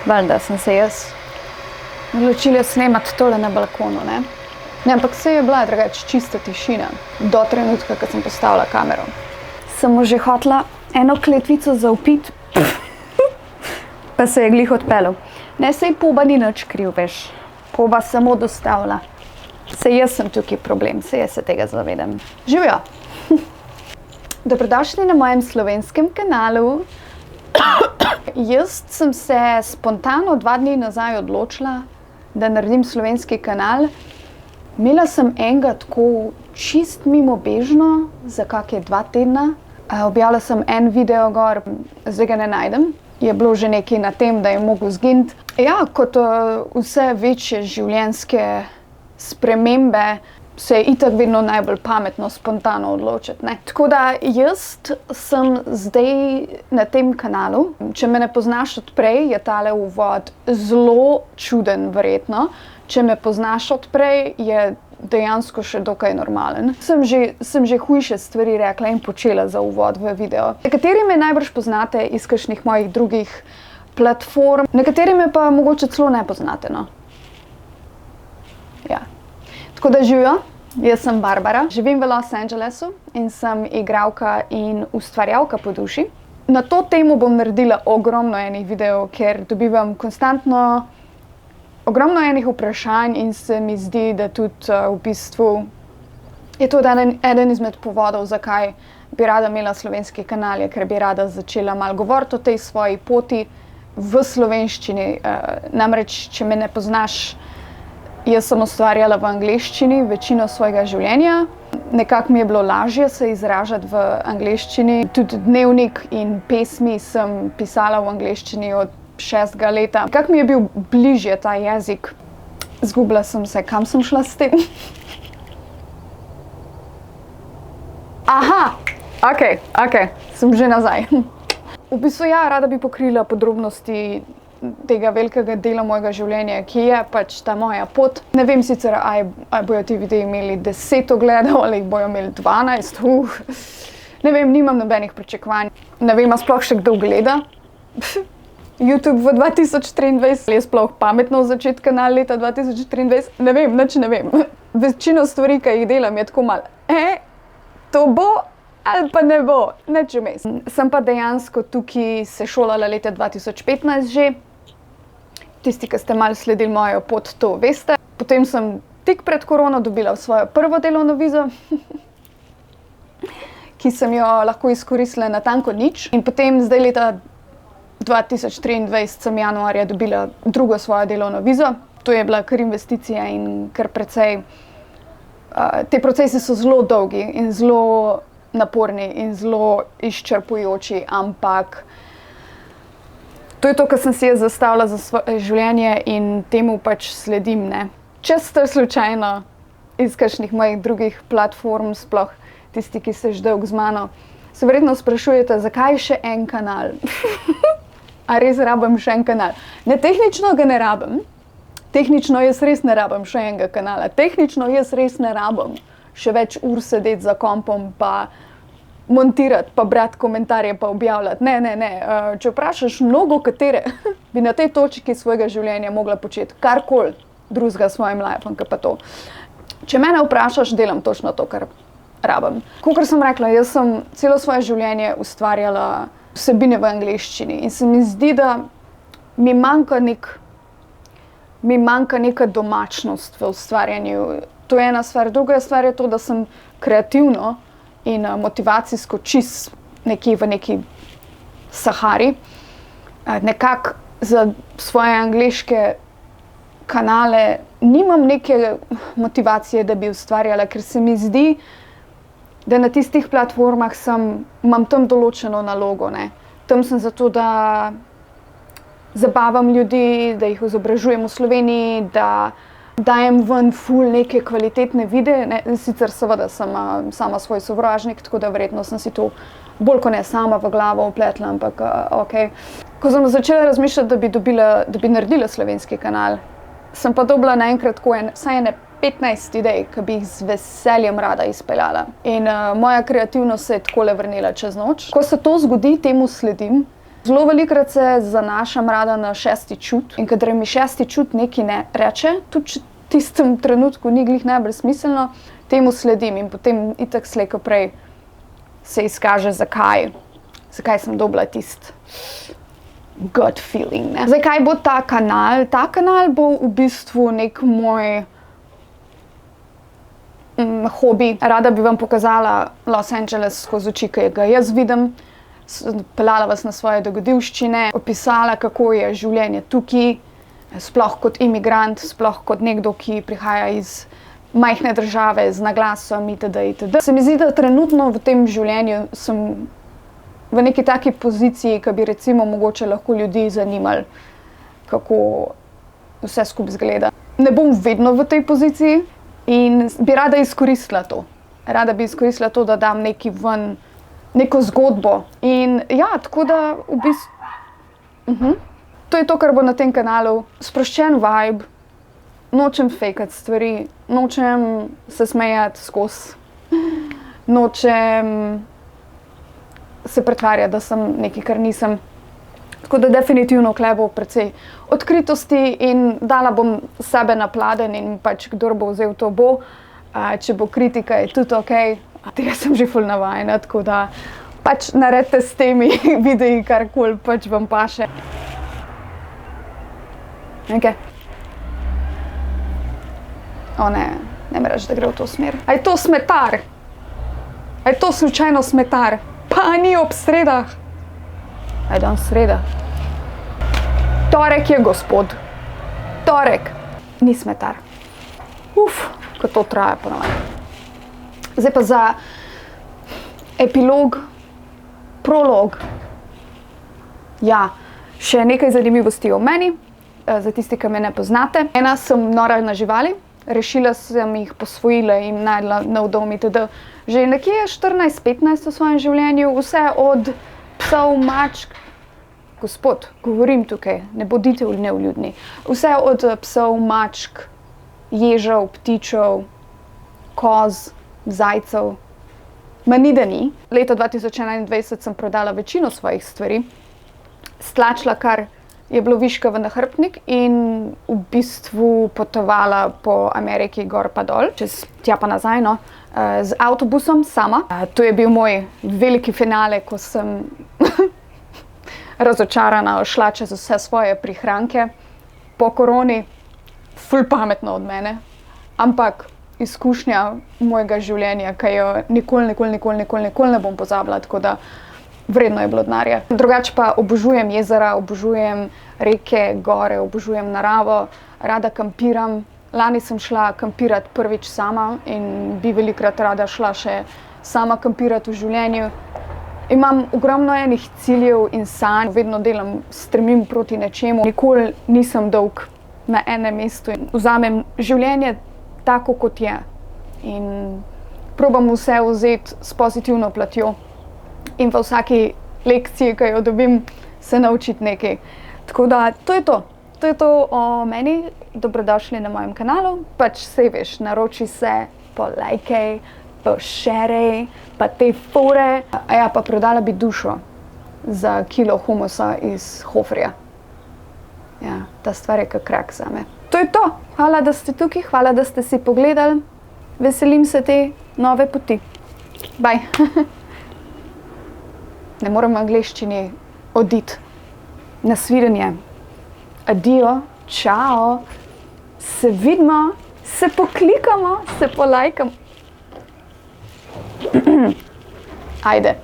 Valjda sem se jaz odločila snemati tole na balkonu, ne? Ne, ampak se je bila drugače čista tišina do trenutka, ko sem postavila kamero. Sem mu že hotela eno kletvico zavpiti, pa se je glih odpeljal. Ne, sej Poba ni nič kriv, veš. Poba samo dostavlja. Sej jaz sem tukaj problem, sej jaz se tega zavedam. Živjo! Dobrodošli na mojem slovenskem kanalu. Jaz sem se spontano 2 dni nazaj odločila, da naredim slovenski kanal. Imela sem enega tako čist mimobežno za kakšne 2 tedna. Objavila sem en video gor, zdaj ga ne najdem. Je bilo že nekaj na tem, da je mogel zginiti. Ja, kot vse večje življenjske spremembe, se je itak vedno najbolj pametno spontano odločiti, ne. Tako da jaz sem zdaj na tem kanalu. Če me ne poznaš od prej, je tale uvod zelo čuden verjetno. Če me poznaš od prej, je dejansko še dokaj normalen. Sem že hujše stvari rekla in počela za uvod v video. Nekateri me najbrž poznate iz kakšnih mojih drugih platform, nekateri me pa mogoče celo ne poznate, no. Ja. Tako da živjo, jaz sem Barbara, živim v Los Angelesu in sem igralka in ustvarjalka po duši. Na to temo bom naredila ogromno enih videov, ker dobivam konstantno ogromno enih vprašanj in se mi zdi, da tudi v bistvu je to eden izmed povodov, zakaj bi rada imela slovenski kanal, ker bi rada začela malo govoriti o tej svoji poti v slovenščini. Namreč, če me ne poznaš, jaz sem ustvarjala v angleščini večino svojega življenja. Nekako mi je bilo lažje se izražati v angleščini. Tudi dnevnik in pesmi sem pisala v angleščini od 6. leta. Kako mi je bil bližje ta jezik? Zgubila sem se, kam sem šla s tem? Aha, okej, sem že nazaj. V bistvu ja, rada bi pokrila podrobnosti tega velikega dela mojega življenja, ki je pač ta moja pot. Ne vem sicer, ali bojo ti videi imeli 10 ogledov ali jih bojo imeli 12. Ne vem, nimam nobenih pričakovanj. Ne vem, a sploh še kdo gleda. YouTube v 2023, je sploh pametno začeti kanal leta 2023? Ne vem, nič ne vem. Večino stvari, ki jih delam, je tako malo, to bo ali pa ne bo, nič vmes. Sem pa dejansko tukaj se šolala leta 2015 že. Tisti, ki ste malo sledili mojo pot, to veste. Potem sem tik pred korono dobila svojo prvo delovno vizo, ki sem jo lahko izkoristila natanko nič. In potem zdaj leta 2023 sem januarja dobila drugo svojo delovno vizo. To je bila kar investicija in kar precej. Te procesi so zelo dolgi in zelo naporni in zelo izčrpujoči, ampak to je to, kar sem si jaz zastavila za svoje življenje in temu pač sledim, ne. Če ste slučajno iz kakšnih mojih drugih platform, sploh tisti, ki ste že dolgo z mano, se verjetno sprašujete, zakaj še en kanal? A res rabim še en kanal? Ne, tehnično ga ne rabim. Tehnično jaz res ne rabim še enega kanala. Tehnično jaz res ne rabim še več ur sedeti za kompom pa montirati, pa brati komentarje, pa objavljati. Ne. Če vprašaš mnogo katere, bi na tej točki svojega življenja mogla početi karkoli drugega s svojim lifem, kot pa to. Če mene vprašaš, delam točno to, kar rabim. Kakor sem rekla, jaz sem celo svoje življenje ustvarjala vsebine v angleščini in se mi zdi, da mi manjka neka domačnost v ustvarjanju. To je ena stvar. Druga stvar je to, da sem kreativno in motivacijsko čist nekje v neki Sahari. Nekako za svoje angleške kanale nimam neke motivacije, da bi ustvarjala, ker se mi zdi, da na tistih platformah imam tam določeno nalogo, ne. Tam sem zato, da zabavam ljudi, da jih izobražujem v Sloveniji, da dajem ven ful neke kvalitetne videe, ne. Sicer seveda sem sama svoj sovražnik, tako da verjetno sem si to bolj kot ne sama v glavo vpletla, ampak okej. Ko sem začela razmišljati, da bi naredila slovenski kanal, sem pa dobila naenkrat vsaj ene 15 idej, ki bi jih z veseljem rada izpeljala. In moja kreativnost se je takole vrnila čez noč. Ko se to zgodi, temu sledim. Zelo velikokrat se zanašam rada na šesti čut in kadar mi šesti čut nekaj ne reče, tudi če v tistem trenutku ni glih najbolj smiselno, temu sledim in potem itak slej ko prej se izkaže, zakaj sem dobila tisti gut feeling, ne. Zdaj, kaj bo ta kanal? Ta kanal bo v bistvu nek moj hobi. Rada bi vam pokazala Los Angeles skozi oči, ki ga jaz vidim. Peljala vas na svoje dogodivščine, opisala, kako je življenje tukaj, sploh kot imigrant, sploh kot nekdo, ki prihaja iz majhne države z naglasom itd. itd. Se mi zdi, da trenutno v tem življenju sem v neki taki poziciji, ki bi recimo mogoče lahko ljudi zanimali, kako vse skupaj izgleda. Ne bom vedno v tej poziciji in bi rada izkoristila to. Rada bi izkoristila to, da dam nekaj ven, neko zgodbo. In ja, tako da v bistvu to je to, kar bo na tem kanalu. Sproščen vibe, nočem fejkati stvari, nočem se smejati skozi, nočem se pretvarjati, da sem nekaj, kar nisem. Tako da definitivno tule bo precej odkritosti in dala bom sebe na pladenj in pač kdor bo vzel, to bo. Če bo kritika, je tudi okej. Tega sem že ful navajena, tako da pač naredite s temi videi karkoli pač vam paše. Okej. O ne, ne mi reči, da gre v to smer. A je to smetar? A je to slučajno smetar? Pa ni ob sredah. A je danes sreda? Torek je, gospod. Torek. Ni smetar. Ko to traja ponavadi. Zdaj pa za epilog, prolog. Ja, še nekaj zanimivosti o meni, za tisti, ki me ne poznate. Ena sem nora na živali, rešila sem jih, posvojila in našla nov dom itd. Že nekje 14-15 v svojem življenju, vse od psov, mačk, gospod, govorim tukaj, ne bodite nevljudni. Vse od psov, mačk, ježev, ptičev, koz, zajcev. Ma ni, da ni. Leta 2021 sem prodala večino svojih stvari, stlačila, kar je bilo viška v nahrbtnik in v bistvu potovala po Ameriki gor pa dol, čez tja pa nazaj, no, z avtobusom sama. To je bil moj veliki finale, ko sem razočarana šla čez vse svoje prihranke po koroni. Ful pametno od mene, ampak izkušnja mojega življenja, ki jo nikoli ne bom pozabila, tako da vredno je bilo denarja. Drugače pa obožujem jezera, obožujem reke, gore, obožujem naravo, rada kampiram. Lani sem šla kampirati prvič sama in bi velikokrat rada šla še sama kampirati v življenju. Imam ogromno enih ciljev in sanj, vedno delam, stremim proti nečemu, nikoli nisem dolg na enem mestu in vzamem življenje tako, kot je. In probam vse vzeti s pozitivno platjo in v vsaki lekciji, ki jo dobim, se naučiti nekaj. Tako da to je to. To je to o meni. Dobrodošli na mojem kanalu. Pač saj veš, naroči se, polajkaj, pošerej, pa te fore. Ja, pa prodala bi dušo za kilo humusa iz Hoferja. Ja, ta stvar je kak krak zame. To je to. Hvala, da ste tukaj, hvala, da ste si pogledali. Veselim se te nove poti. Bye. Ne morem v angleščini oditi. Nasvidenje. Adijo, čao. Se vidimo, se poklikamo, se polajkamo. Ajde.